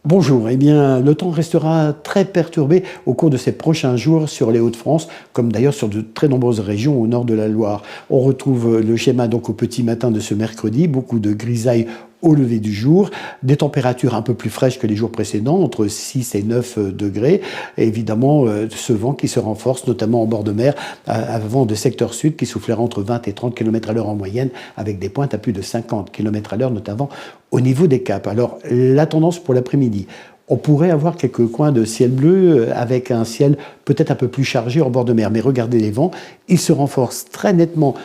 Bonjour, eh bien, le temps restera très perturbé au cours de ces prochains jours sur les Hauts-de-France, comme d'ailleurs sur de très nombreuses régions au nord de la Loire. On retrouve le schéma donc au petit matin de ce mercredi, beaucoup de grisailles au lever du jour, des températures un peu plus fraîches que les jours précédents, entre 6 et 9 degrés, et évidemment ce vent qui se renforce, notamment en bord de mer, un vent de secteur sud qui soufflera entre 20 et 30 km à l'heure en moyenne, avec des pointes à plus de 50 km à l'heure, notamment au niveau des caps. Alors, la tendance pour l'après-midi, on pourrait avoir quelques coins de ciel bleu avec un ciel peut-être un peu plus chargé en bord de mer. Mais regardez les vents, ils se renforcent très nettement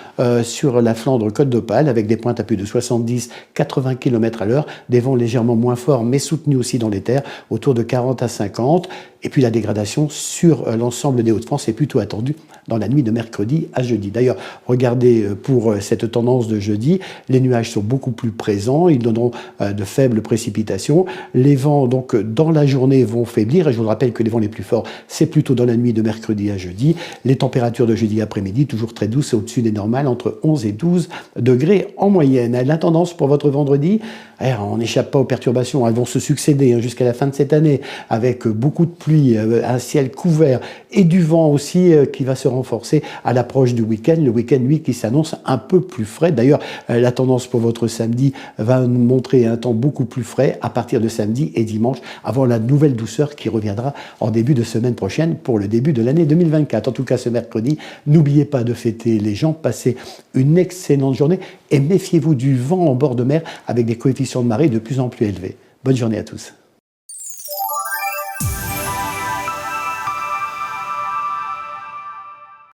sur la Flandre Côte d'Opale avec des pointes à plus de 70-80 km à l'heure, des vents légèrement moins forts mais soutenus aussi dans les terres, autour de 40 à 50. Et puis la dégradation sur l'ensemble des Hauts-de-France est plutôt attendue dans la nuit de mercredi à jeudi. D'ailleurs, regardez pour cette tendance de jeudi, les nuages sont beaucoup plus présents, ils donneront de faibles précipitations. Les vents donc dans la journée vont faiblir et je vous rappelle que les vents les plus forts c'est plutôt dans la nuit de mercredi à jeudi. Les températures de jeudi après-midi toujours très douces et au-dessus des normales entre 11 et 12 degrés en moyenne. La tendance pour votre vendredi, on n'échappe pas aux perturbations, elles vont se succéder jusqu'à la fin de cette année avec beaucoup de pluie, un ciel couvert et du vent aussi qui va se renforcer à l'approche du week-end. Le week-end, lui, qui s'annonce un peu plus frais. D'ailleurs, la tendance pour votre samedi va nous montrer un temps beaucoup plus frais à partir de samedi et dimanche, avant la nouvelle douceur qui reviendra en début de semaine prochaine pour le début de l'année 2024. En tout cas, ce mercredi, n'oubliez pas de fêter les gens, passez une excellente journée et méfiez-vous du vent en bord de mer avec des coefficients de marée de plus en plus élevés. Bonne journée à tous.